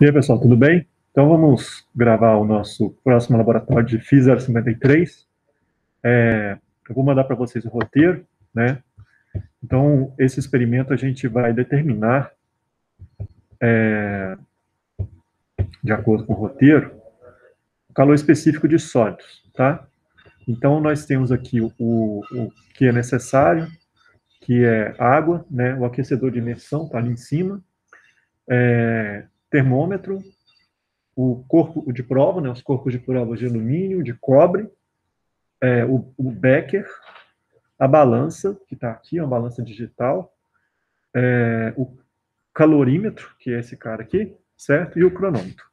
E aí, pessoal, tudo bem? Então vamos gravar o nosso próximo laboratório de FIS 053. Eu vou mandar para vocês o roteiro, né? Então, esse experimento a gente vai determinar, de acordo com o roteiro, o calor específico de sólidos, tá? Então, nós temos aqui o que é necessário, que é água, né? O aquecedor de imersão está ali em cima, termômetro, o corpo de prova, né? Os corpos de prova de alumínio, de cobre, o Becker, a balança, que está aqui, uma balança digital, o calorímetro, que é esse cara aqui, certo? E o cronômetro.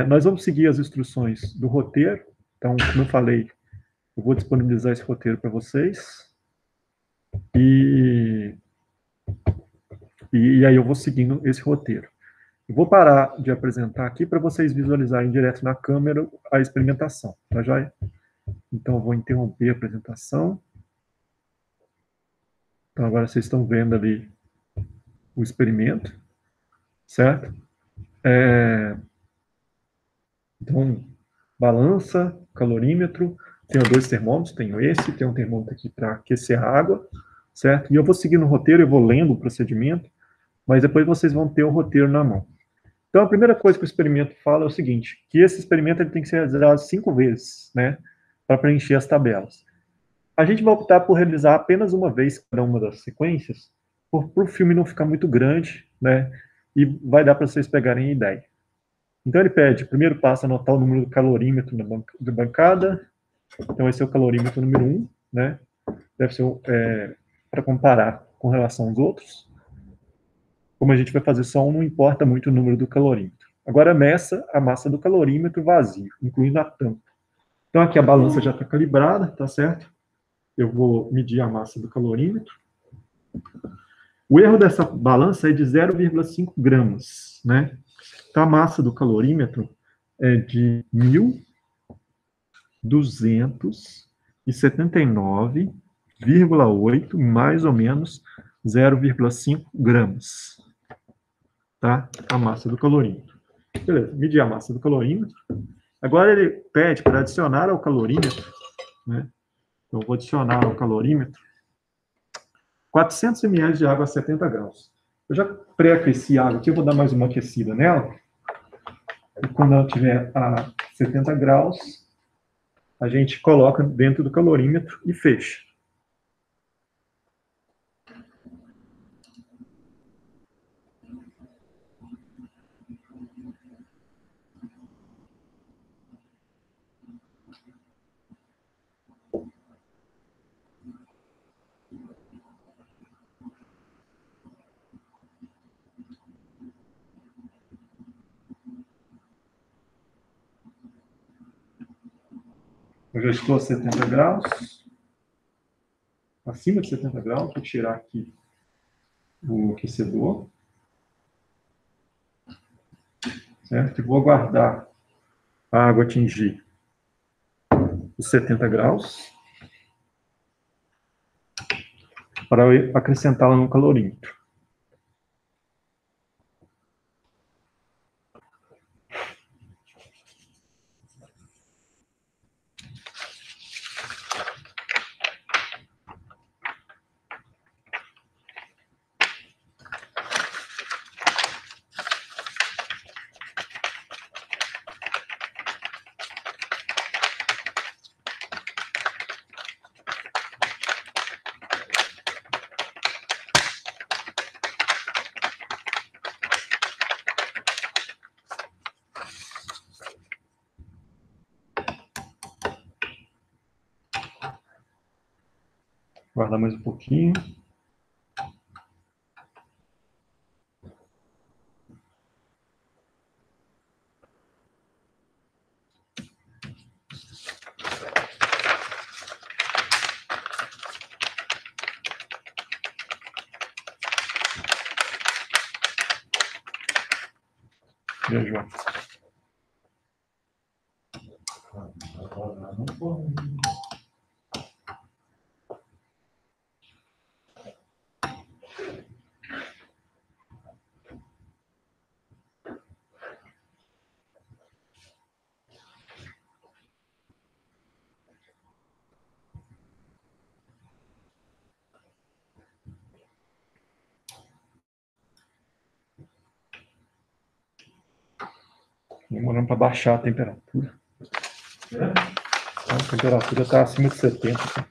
Nós vamos seguir as instruções do roteiro. Então, como eu falei, eu vou disponibilizar esse roteiro para vocês. E aí eu vou seguindo esse roteiro. Eu vou parar de apresentar aqui para vocês visualizarem direto na câmera a experimentação, tá joia? Então, eu vou interromper a apresentação. Então, agora vocês estão vendo ali o experimento, certo? Então, balança, calorímetro, tenho dois termômetros, tenho esse, tenho um termômetro aqui para aquecer a água, certo? E eu vou seguindo o roteiro, eu vou lendo o procedimento, mas depois vocês vão ter o roteiro na mão. Então, a primeira coisa que o experimento fala é o seguinte, que esse experimento ele tem que ser realizado 5 vezes, né, para preencher as tabelas. A gente vai optar por realizar apenas uma vez cada uma das sequências, para o filme não ficar muito grande, né, e vai dar para vocês pegarem a ideia. Então ele pede, primeiro passo, anotar o número do calorímetro da bancada. Então esse é o calorímetro número 1, né? Deve ser para comparar com relação aos outros. Como a gente vai fazer só um, não importa muito o número do calorímetro. Agora meça a massa do calorímetro vazio, incluindo a tampa. Então aqui a balança já está calibrada, tá certo? Eu vou medir a massa do calorímetro. O erro dessa balança é de 0,5 gramas, né? Então a massa do calorímetro é de 1.279,8, mais ou menos 0,5 gramas, tá? A massa do calorímetro. Beleza, medi a massa do calorímetro. Agora ele pede para adicionar ao calorímetro, né? Então, eu vou adicionar ao calorímetro 400 ml de água a 70 graus. Eu já pré-aqueci a água aqui, eu vou dar mais uma aquecida nela. E quando ela estiver a 70 graus, a gente coloca dentro do calorímetro e fecha. Eu já estou a 70 graus, acima de 70 graus, vou tirar aqui o aquecedor, certo? E vou aguardar a água atingir os 70 graus para acrescentá-la no calorímetro. Guardar mais um pouquinho. Viajou. Demorando para baixar a temperatura. A temperatura está acima de 70.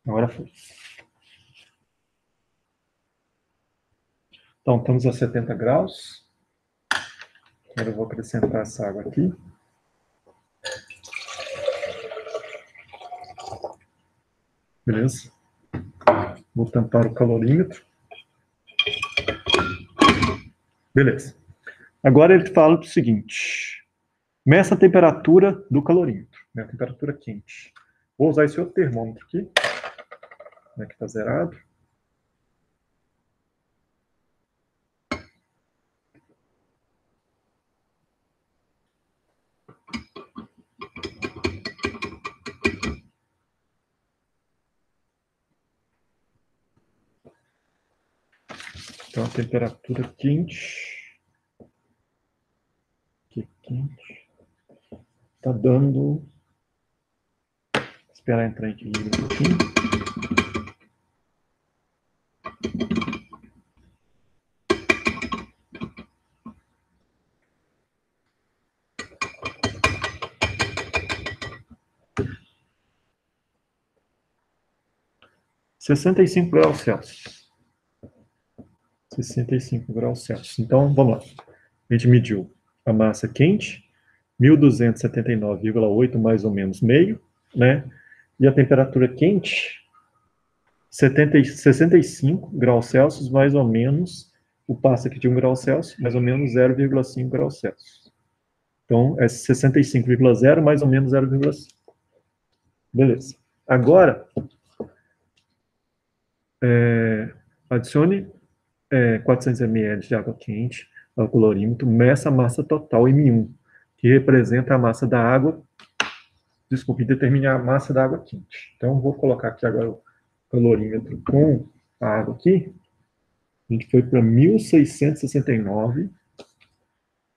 Agora foi. Então, estamos a 70 graus. Agora eu vou acrescentar essa água aqui. Beleza? Vou tampar o calorímetro. Beleza. Agora ele fala o seguinte. Meça a temperatura do calorímetro. Né, a temperatura quente. Vou usar esse outro termômetro aqui. Né, que está zerado. Então, a temperatura quente. Que quente. Está dando. Esperar entrar em equilíbrio um pouquinho. Sessenta e cinco graus Celsius. 65 graus Celsius. Então, vamos lá. A gente mediu a massa quente, 1279,8 mais ou menos meio, né? E a temperatura quente, 65 graus Celsius, mais ou menos, o passo aqui de 1 grau Celsius, mais ou menos 0,5 graus Celsius. Então, é 65,0 mais ou menos 0,5. Beleza. Agora, adicione 400 ml de água quente ao calorímetro, meça a massa total M1, que representa a massa da água. Desculpe, determine a massa da água quente. Então, vou colocar aqui agora o calorímetro com a água aqui. A gente foi para 1669.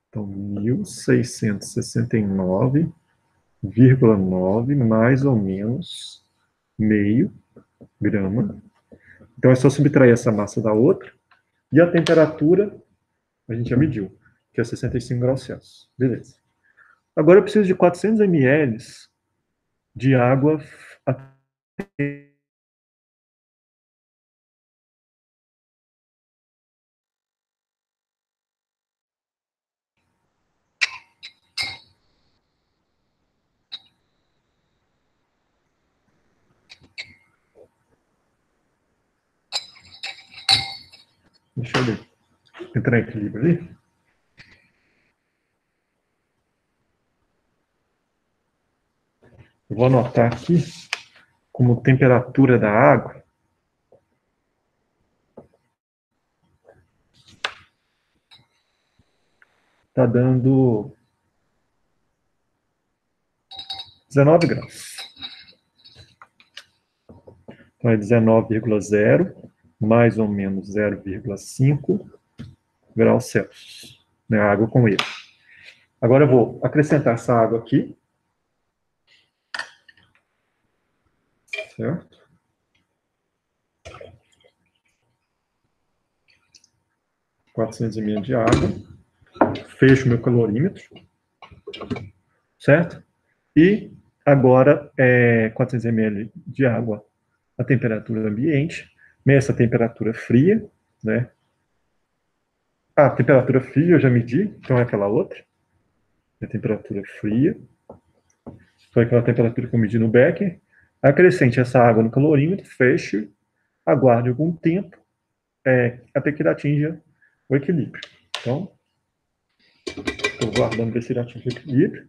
Então, 1669,9 mais ou menos meio grama. Então, é só subtrair essa massa da outra. E a temperatura, a gente já mediu, que é 65 graus Celsius. Beleza. Agora eu preciso de 400 ml de água. Deixa eu ver. Entrar em equilíbrio ali. Eu vou anotar aqui como temperatura da água. Está dando 19 graus. Então é 19,0 mais ou menos 0,5 graus Celsius. Né, a água com ele. Agora eu vou acrescentar essa água aqui. Certo? $400 ml de água. Fecho meu calorímetro. Certo? E agora, 400 ml de água a temperatura ambiente. Meça a temperatura fria, né? A temperatura fria eu já medi, então é aquela outra. A temperatura fria. Foi aquela temperatura que eu medi no becker. Acrescente essa água no calorímetro, feche aguarde algum tempo até que ele atinja o equilíbrio. Então, estou guardando ver se ele atinge o equilíbrio.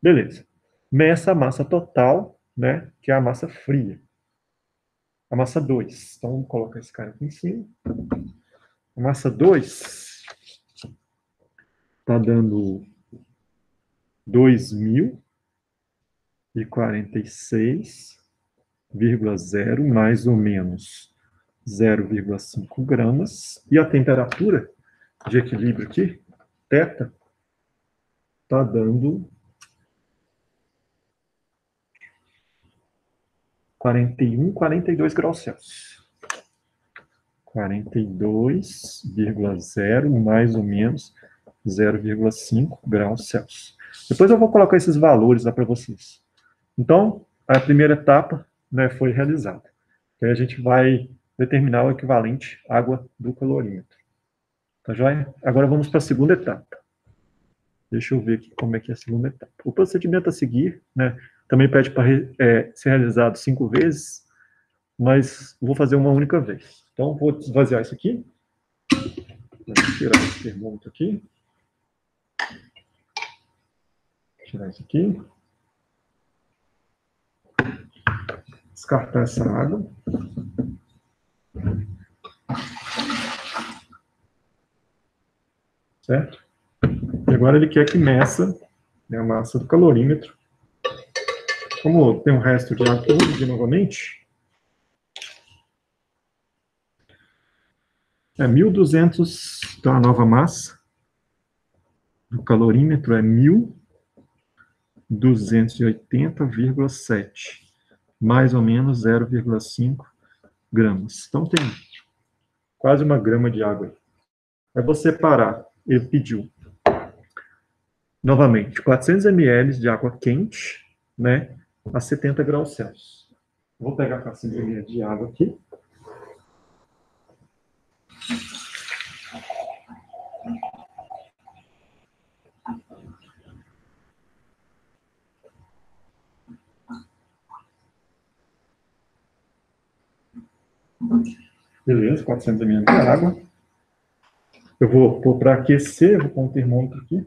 Beleza. Meça a massa total, né, que é a massa fria. A massa 2. Então, vamos colocar esse cara aqui em cima. A massa 2 está dando 2.046,0 mais ou menos 0,5 gramas. E a temperatura de equilíbrio aqui, θ, está dando 41, 42 graus Celsius. 42,0 mais ou menos 0,5 graus Celsius. Depois eu vou colocar esses valores lá para vocês. Então, a primeira etapa, né, foi realizada. Aí a gente vai determinar o equivalente água do calorímetro. Tá joia? Agora vamos para a segunda etapa. Deixa eu ver aqui como é que é a segunda etapa. O procedimento a seguir, né, também pede para ser realizado 5 vezes, mas vou fazer uma única vez. Então, vou esvaziar isso aqui. Vou tirar esse termômetro aqui. Tirar isso aqui. Descartar essa água. Certo? E agora ele quer que meça, né, a massa do calorímetro. Como tem um resto de água, eu vou medir novamente. 1.200, então a nova massa do calorímetro é 1.280,7, mais ou menos 0,5 gramas. Então tem quase 1 grama de água aí. Aí vou separar, ele pediu, novamente, 400 ml de água quente, né, a 70 graus Celsius. Vou pegar 400 ml de água aqui. Beleza, 400 ml de água. Eu vou pôr para aquecer, vou pôr um termômetro aqui.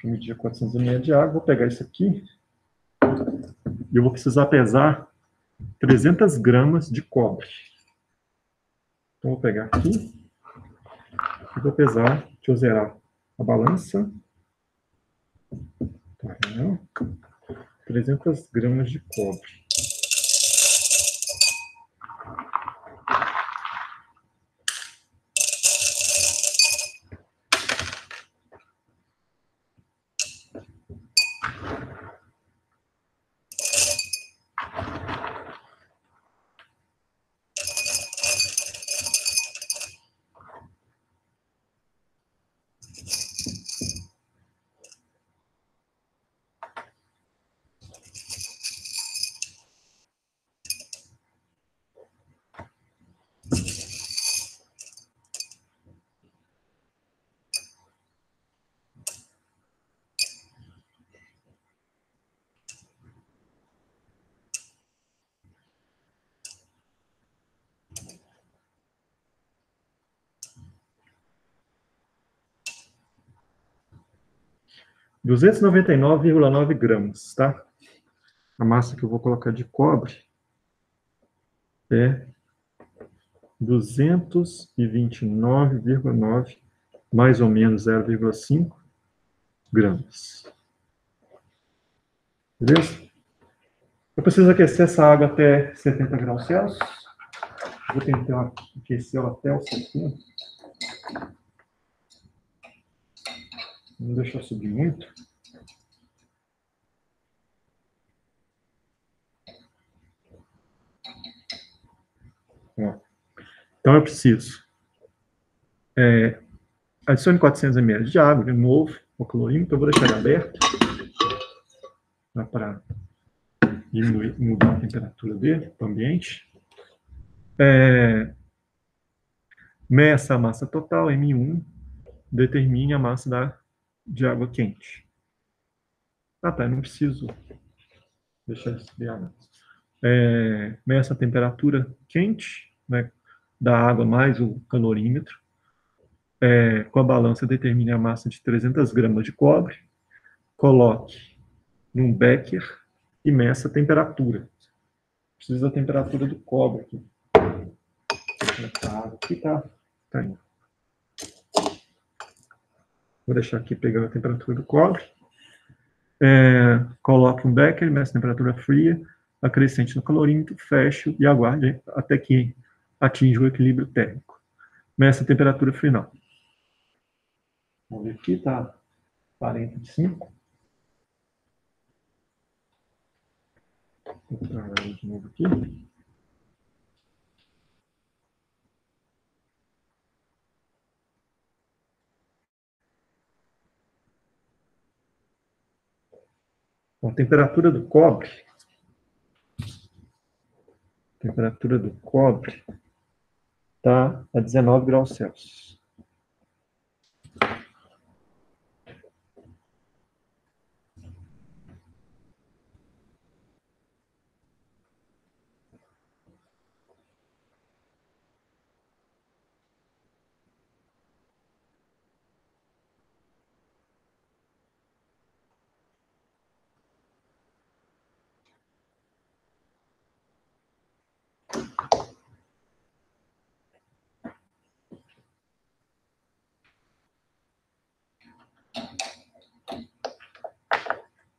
Vou medir 400 ml de água, vou pegar isso aqui. E eu vou precisar pesar 300 gramas de cobre. Então, vou pegar aqui e vou pesar. Deixa eu zerar a balança. Tá vendo? 300 gramas de cobre. R$ 299,9 gramas, tá? A massa que eu vou colocar de cobre é 229,9, mais ou menos 0,5 gramas. Beleza? Eu preciso aquecer essa água até 70 graus Celsius. Vou tentar aquecer ela até os 70. Não deixar subir muito. Ó. Então eu preciso. Adicione 400 ml de água, de novo, o clorímetro. Eu vou deixar ele aberto. Dá para diminuir, mudar a temperatura dele, do ambiente. Meça a massa total, M1. Determine a massa de água quente. Ah, tá, eu não preciso deixar esfriar. Meça a temperatura quente, né, da água mais o calorímetro. Com a balança, determine a massa de 300 gramas de cobre, coloque num becker e meça a temperatura. Precisa da temperatura do cobre aqui. Essa água aqui tá indo. Vou deixar aqui pegar a temperatura do cobre. Coloque um becker, meça a temperatura fria, acrescente no calorímetro, feche e aguarde até que atinja o equilíbrio térmico. Meça a temperatura final. Vamos ver aqui, tá 45. Vou trabalhar de novo aqui. Bom, a temperatura do cobre está a 19 graus Celsius.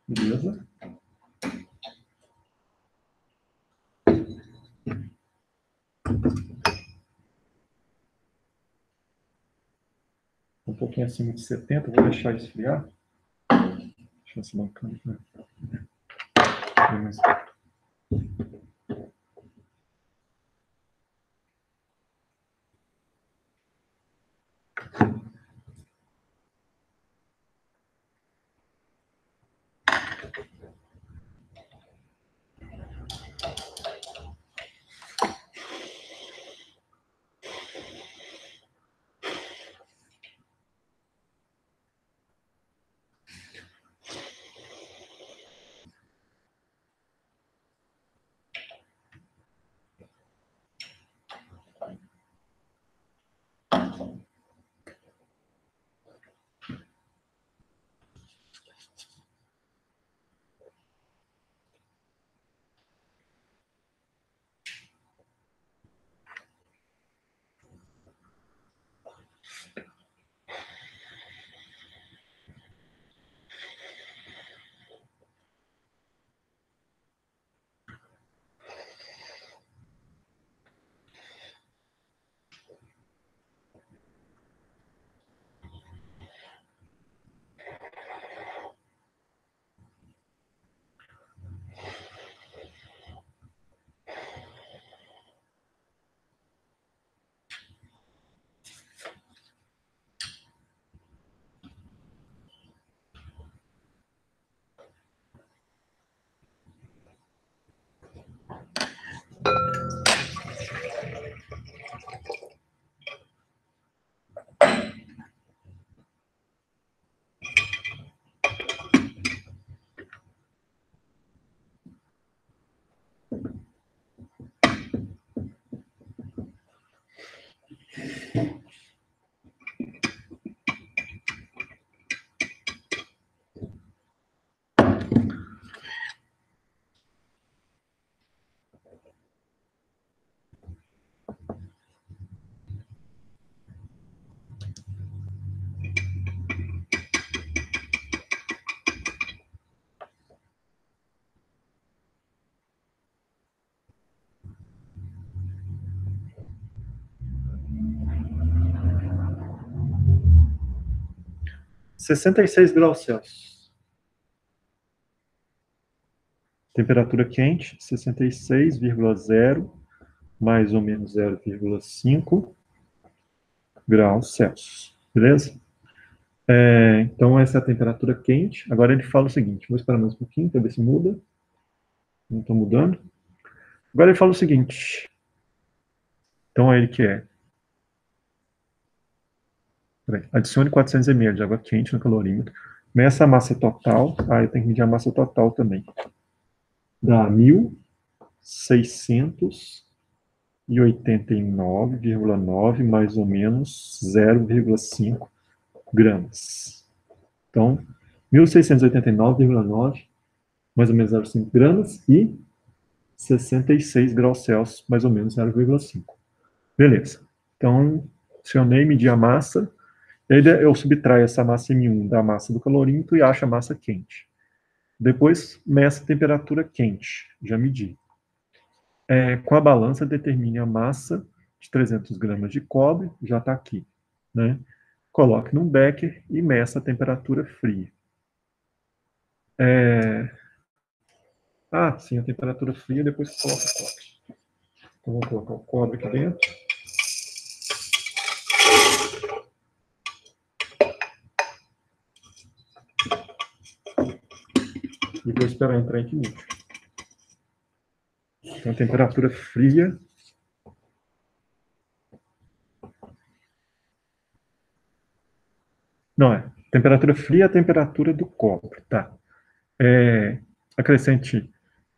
Beleza? Um pouquinho acima de 70, vou deixar esfriar. Deixa eu essa bancada aqui. Mais. 66 graus Celsius. Temperatura quente, 66,0, mais ou menos 0,5 graus Celsius. Beleza? Então, essa é a temperatura quente. Agora ele fala o seguinte, vou esperar mais um pouquinho para ver se muda. Não está mudando. Agora ele fala o seguinte. Então, ele quer... Adicione 400 ml de água quente no calorímetro. Meça a massa total. Eu tenho que medir a massa total também. Dá 1.000, 689,9, mais ou menos 0,5 gramas. Então, 1.689,9, mais ou menos 0,5 gramas, e 66 graus Celsius, mais ou menos 0,5. Beleza. Então, acionei, medi a massa, e aí eu subtraio essa massa M1 da massa do calorímetro e acho a massa quente. Depois, meço a temperatura quente, já medi. Com a balança, determine a massa de 300 gramas de cobre, já está aqui. Né? Coloque num becker e meça a temperatura fria. Sim, a temperatura fria, depois coloca o cobre. Então, vou colocar o cobre aqui dentro. E vou esperar entrar em equilíbrio. Então, a temperatura fria. Não, temperatura fria é a temperatura do cobre, tá? Acrescente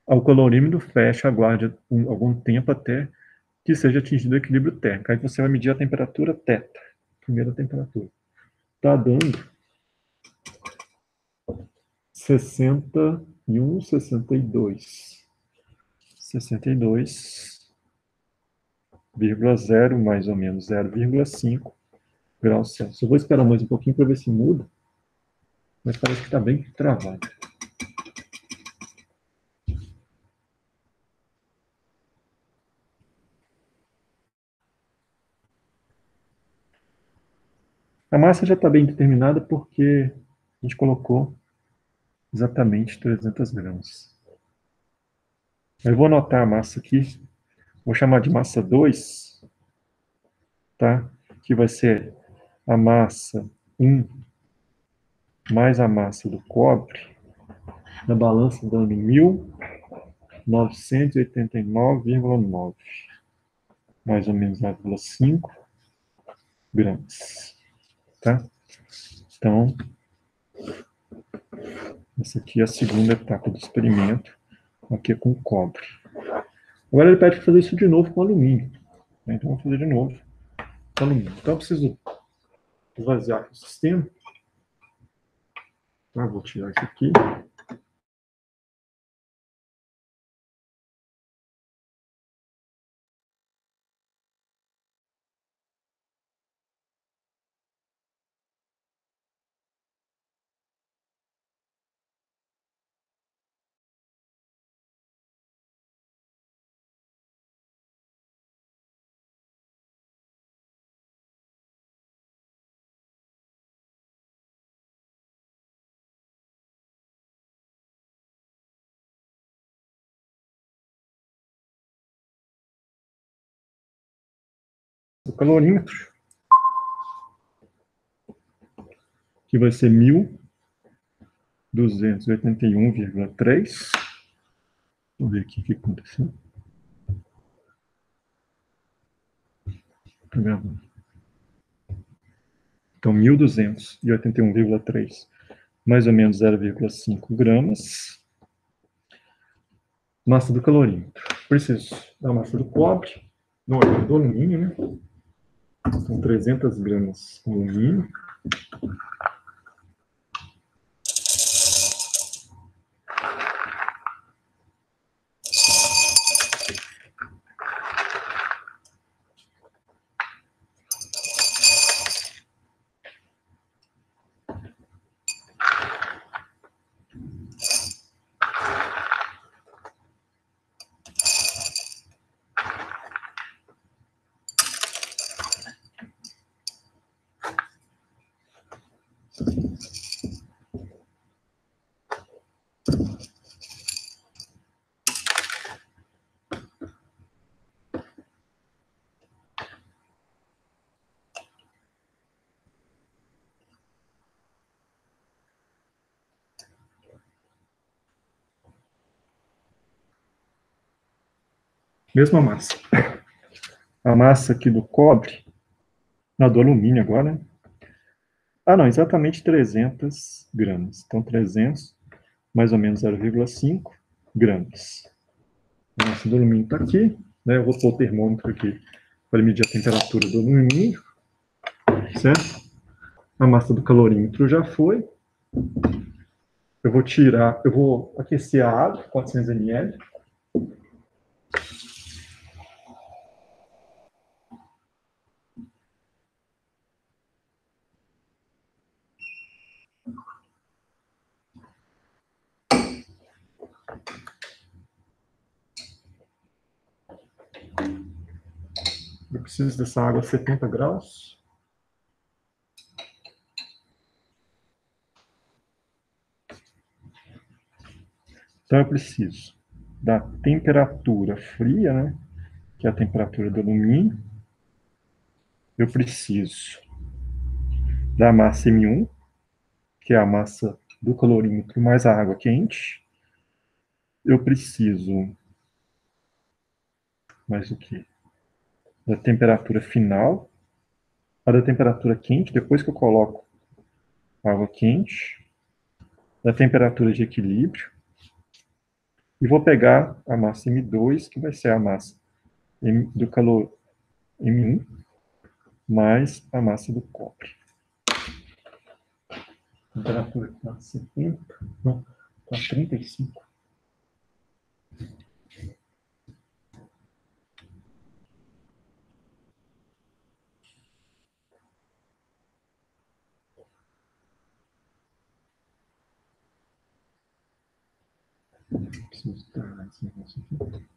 ao calorímetro, fecha, aguarde algum tempo até que seja atingido o equilíbrio térmico. Aí você vai medir a temperatura θ, primeira temperatura. Está dando 61, 62. 62,0 mais ou menos 0,5 graus Celsius. Eu vou esperar mais um pouquinho para ver se muda, mas parece que está bem travado. A massa já está bem determinada porque a gente colocou exatamente 300 gramas. Eu vou anotar a massa aqui, vou chamar de massa 2, tá? Que vai ser a massa 1 mais a massa do cobre, na balança dando 1.989,9, mais ou menos 0,5 gramas, tá? Então, essa aqui é a segunda etapa do experimento, aqui é com cobre. Agora ele pede para fazer isso de novo com alumínio, né? Então, vamos fazer de novo com alumínio. Então, eu preciso esvaziar o sistema. Tá? Vou tirar isso aqui. O calorímetro, que vai ser 1.281,3. Vamos ver aqui o que aconteceu. Tá gravando. Então, 1.281,3, mais ou menos 0,5 gramas. Massa do calorímetro. Preciso da massa do cobre, do alumínio, né? São 300 gramas de alumínio. Mesma massa. A massa aqui do cobre, do alumínio agora, né? Não, exatamente 300 gramas. Então, 300, mais ou menos 0,5 gramas. A massa do alumínio está aqui, né? Eu vou pôr o termômetro aqui para medir a temperatura do alumínio, certo? A massa do calorímetro já foi. Eu vou tirar, eu vou aquecer a água, 400 ml. Eu preciso dessa água a 70 graus. Então, eu preciso da temperatura fria, né? Que é a temperatura do alumínio. Eu preciso da massa M1, que é a massa do calorímetro mais a água quente. Eu preciso mais o quê? Da temperatura final, a da temperatura quente, depois que eu coloco a água quente, da temperatura de equilíbrio, e vou pegar a massa M2, que vai ser a massa do calor M1, mais a massa do cobre. Temperatura está 70, não, está 35. Preciso dar esse negócio aqui.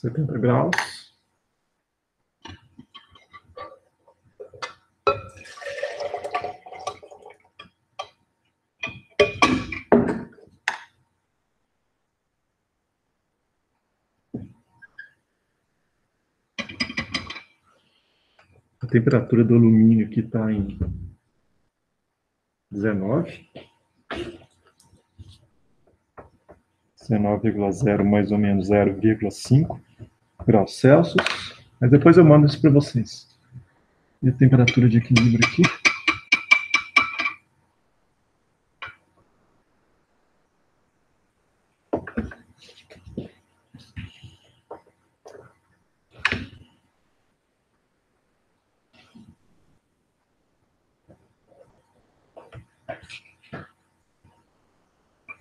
Setenta graus. A temperatura do alumínio aqui está em 19. 19,0 mais ou menos 0,5 graus Celsius. Mas depois eu mando isso para vocês. E a temperatura de equilíbrio aqui.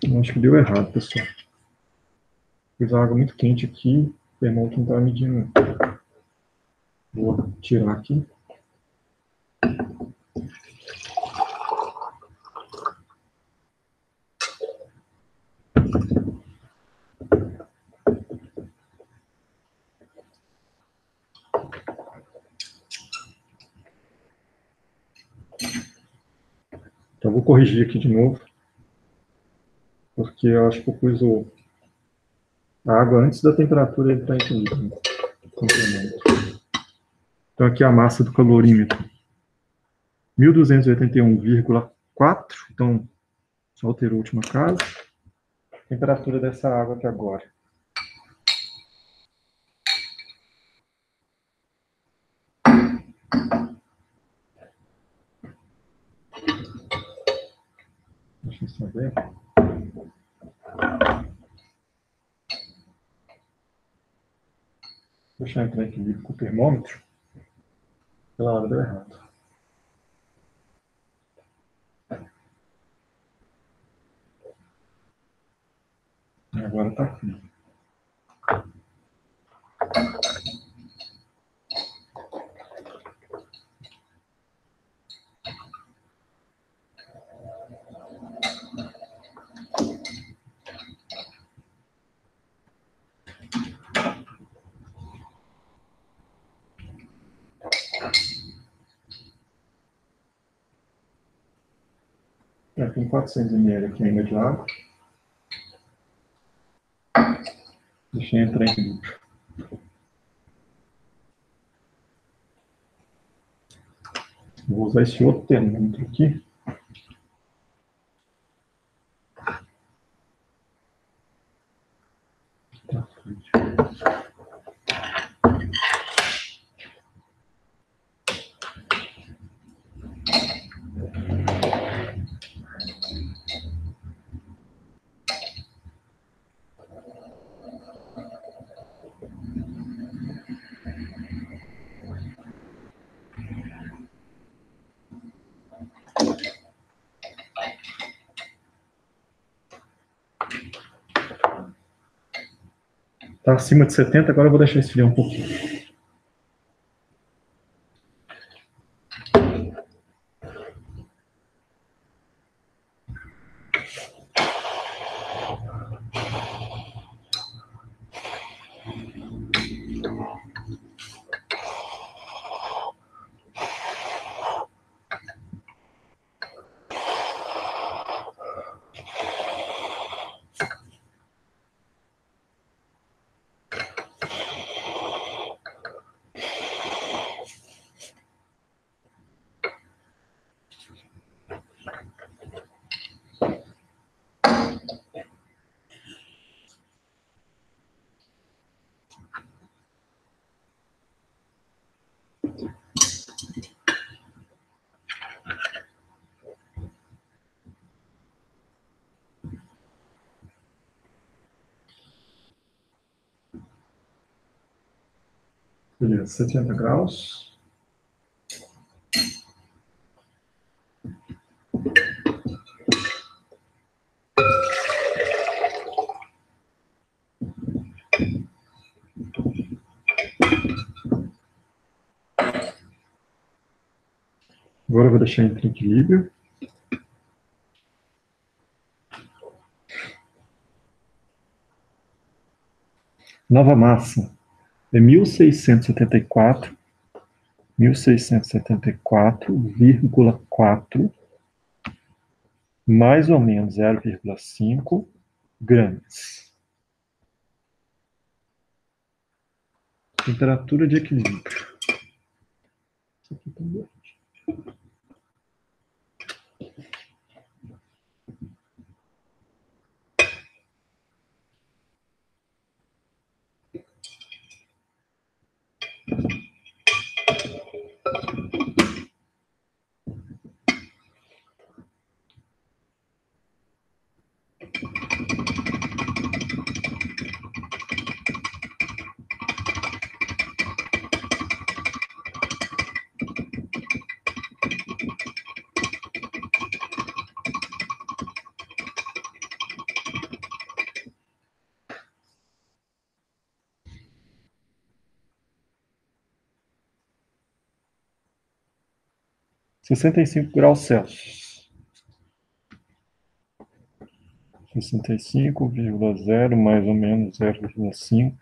Eu acho que deu errado, pessoal. Fiz água muito quente aqui, o termômetro não estava medindo. Vou tirar aqui. Então, eu vou corrigir aqui de novo, porque eu acho que eu pus a água antes da temperatura entrar em equilíbrio. Então, aqui a massa do calorímetro, 1281,4. Então, só alterou a última casa. Temperatura dessa água aqui agora. Deixa eu saber. Deixa eu entrar em equilíbrio com o termômetro. Pela hora deu errado. Agora está frio. Tem 400 ml aqui ainda de água. Deixa eu entrar em equilíbrio. Vou usar esse outro termômetro aqui. Tá frio. Está acima de 70, agora eu vou deixar esfriar um pouquinho. Beleza, 70 graus. Agora eu vou deixar em equilíbrio. Nova massa é 1674,4 mais ou menos 0,5 gramas. Temperatura de equilíbrio. Isso aqui também. Sessenta e cinco graus Celsius. 65,0 mais ou menos 0,5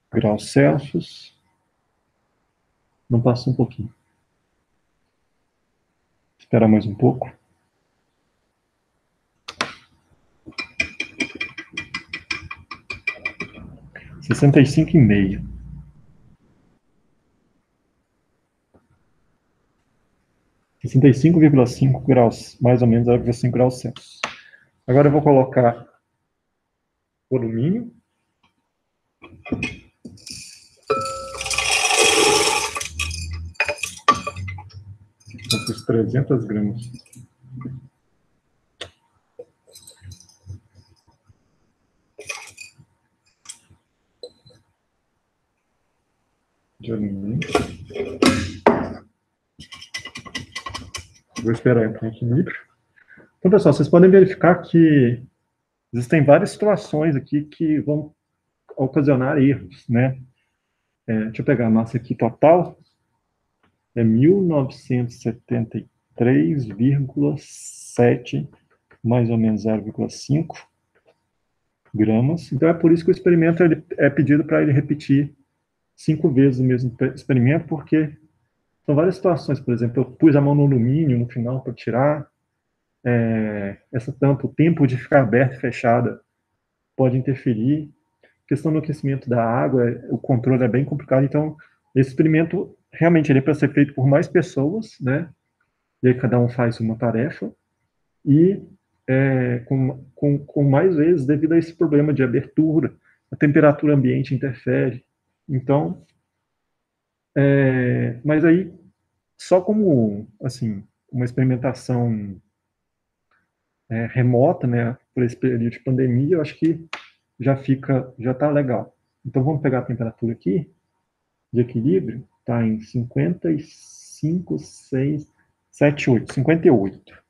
graus Celsius. Não passa um pouquinho. Esperar mais um pouco. Sessenta e 65,5. 65,5 graus, mais ou menos 0,5 graus Celsius. Agora eu vou colocar o alumínio. Vou pôr 300 gramas. De alumínio. Vou esperar entrar em equilíbrio. Então, pessoal, vocês podem verificar que existem várias situações aqui que vão ocasionar erros, né? Deixa eu pegar a massa aqui total. É 1973,7, mais ou menos 0,5 gramas. Então, é por isso que o experimento é pedido para ele repetir 5 vezes o mesmo experimento, porque são várias situações. Por exemplo, eu pus a mão no alumínio no final para tirar. Essa tampa, o tempo de ficar aberta e fechada pode interferir. A questão do aquecimento da água, o controle é bem complicado. Então, esse experimento realmente ele é para ser feito por mais pessoas, né? E aí cada um faz uma tarefa. E com mais vezes devido a esse problema de abertura, a temperatura ambiente interfere. Então, mas aí, só como, assim, uma experimentação remota, né, por esse período de pandemia, eu acho que já está legal. Então, vamos pegar a temperatura aqui, de equilíbrio, está em 55, 6, 7, 8, 58.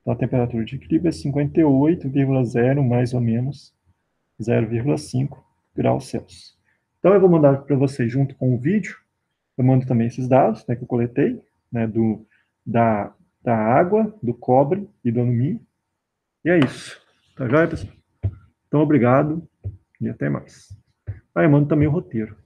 Então, a temperatura de equilíbrio é 58,0, mais ou menos 0,5 graus Celsius. Então, eu vou mandar para vocês, junto com o vídeo, eu mando também esses dados, né, que eu coletei, né, da água, do cobre e do alumínio. E é isso. Tá joia, pessoal? Então, obrigado e até mais. Eu mando também o roteiro.